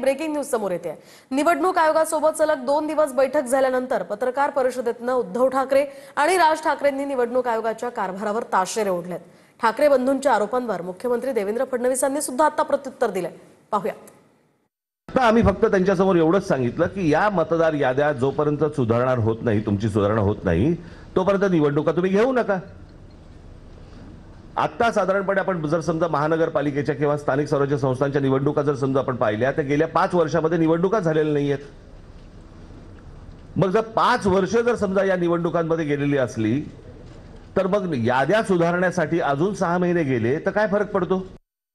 Breaking news समोर येते। निवडणूक आयोगासोबत सलग 2 दिवस बैठक झाल्यानंतर पत्रकार परिषदेतनं उद्धव ठाकरे आणि राज ठाकरेंनी निवडणूक आयोगाच्या कारभारावर ताशेरे ओढलेत। ठाकरे बंधूंच्या आरोपांवर मुख्यमंत्री देवेंद्र फडणवीसांनी सुद्धा आता प्रत्युत्तर दिलंय। पाहूयात। आम्ही फक्त त्यांच्यासमोर एवढंच सांगितलं की या मतदार याद्या जोपर्यंत सुधारणा होत नाही, तुमची सुधारणा होत नाही, तोपर्यंत निवडणुका तुम्ही घेऊ नका। आता साधारणपणे आपण जर समजा महानगरपालिकेच्या किंवा स्थानिक स्वराज्य संस्थांच्या निवडणुका जर समजा आपण पाहिल्या तर गेल्या 5 वर्षांमध्ये निवडणुका झालेल्या नाहीयेत। मग जर 5 वर्ष जर समजा या निवडणुकांमध्ये गेलेली असली तर मग याद्या सुधारण्यासाठी अजून 6 महिने गेले तर काय फरक पडतो?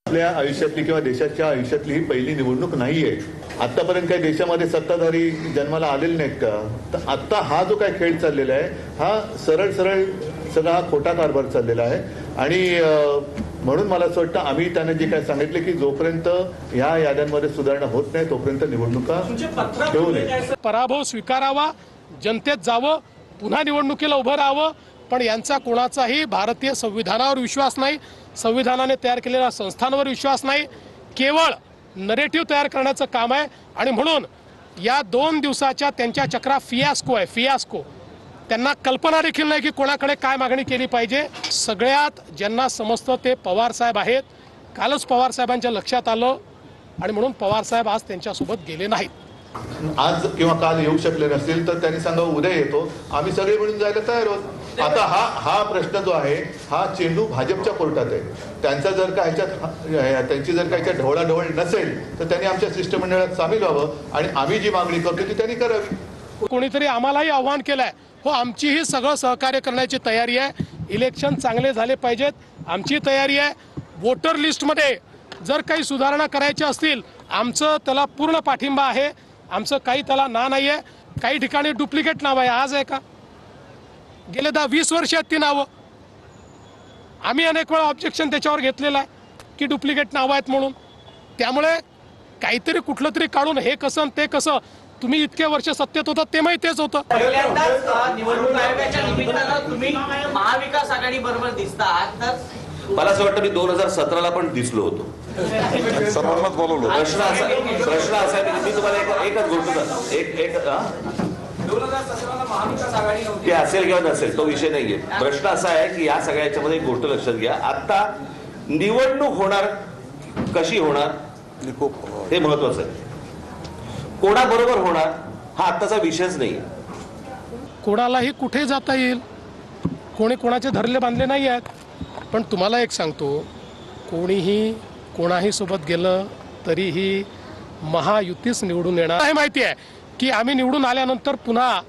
आपल्या आयुष्यातली किंवा देशाच्या आयुष्यातली ही पहिली निवडणूक नाहीये। आतापर्यंत काही देशामध्ये सत्ताधारी जन्माला आलेले नाहीत का? तर आता हा जो काही खेळ चाललेला आहे हा सरळ सगळा हा खोटा कारभार चाललेला आहे। आणि म्हणून मला असं वाटतं आम्ही त्यांना जे काय सांगितले की जोपर्यंत ह्या याद्यांमध्ये सुधारणा होत नाही तोपर्यंत निवडणुका घेऊ नये। पराभव स्वीकारावा, जनतेत जावं, पुन्हा निवडणुकीला उभं राहावं, पण यांचा कोणाचाही भारतीय संविधानावर विश्वास नाही, संविधानाने तयार केलेल्या संस्थांवर विश्वास नाही, केवळ नरेटिव्ह तयार करण्याचं काम आहे। आणि म्हणून या 2 दिवसाच्या त्यांच्या चक्रा फियास्को आहे, फियास्को। त्यांना कल्पना देखील नाही की कोणाकडे काय मागणी केली पाहिजे। सगळ्यात ज्यांना समजतं ते पवार साहेब आहेत। कालच पवार साहेबांच्या लक्षात आलं आणि म्हणून पवार साहेब आज त्यांच्यासोबत गेले नाहीत। आज किंवा काल येऊ शकले नसतील तर त्यांनी सांगावं उद्या येतो, आम्ही सगळे मिळून जायला तयार आहोत। आता हा प्रश्न जो आहे हा चेंडू भाजपच्या कोर्टात आहे। त्यांचा जर का त्यांची जर का ह्याच्यात ढवळाढवळ नसेल तर त्यांनी आमच्या शिष्टमंडळात सामील व्हावं आणि आम्ही जी मागणी करतो ती त्यांनी करावी। कोणीतरी आम्हालाही आव्हान केलंय, हो आमचीही सगळं सहकार्य करण्याची तयारी आहे। इलेक्शन चांगले झाले पाहिजेत, आमची तयारी आहे। वोटर लिस्टमध्ये जर काही सुधारणा करायच्या असतील आमचं त्याला पूर्ण पाठिंबा आहे। आमचं काही त्याला नाही आहे। काही ठिकाणी डुप्लिकेट नाव आहे, आज आहे का? गेले 10-20 वर्ष आहेत ती नावं। आम्ही अनेक वेळा ऑब्जेक्शन त्याच्यावर घेतलेलं आहे की डुप्लिकेट नावं आहेत म्हणून। त्यामुळे काहीतरी कुठलं तरी काढून हे कसं ते कसं, तुम्ही इतके वर्ष सत्तेत होता तेव्हाही तेच होतं। निवडणूक आयोगाच्या निमित्तानं तुम्ही महाविकास आघाडी बरोबर दिसतात, तर मला असं वाटतं मी 2017ला पण दिसलो होतो। सर्वांनाच बोलवलं। प्रश्न असा आहे की मी तुम्हाला एकच गोष्ट 2017ला महाविकास आघाडी ते असेल किंवा नसेल तो विषय नाहीये। प्रश्न असा आहे की या सगळ्याच्यामध्ये एक गोष्ट लक्षात घ्या, आता निवडणूक होणार कशी होणार हे महत्वाचं आहे। कोणाबरोबर होणार हा आताचा विषयच नाही। कोणालाही कुठे जाता येईल, कोणी कोणाचे धरले बांधले नाही आहेत। पण तुम्हाला एक सांगतो, कोणीही कोणाही सोबत गेलं तरीही महायुतीच निवडून येणार हे माहिती आहे की आम्ही निवडून आल्यानंतर पुन्हा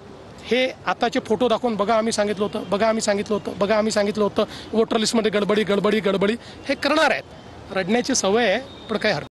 हे आताचे फोटो दाखवून बघा आम्ही सांगितलं होतं, बघा आम्ही सांगितलं होतं, बघा आम्ही सांगितलं होतं, वोटर लिस्टमध्ये गडबडी हे करणार आहेत। रडण्याची सवय आहे पण काय हरकत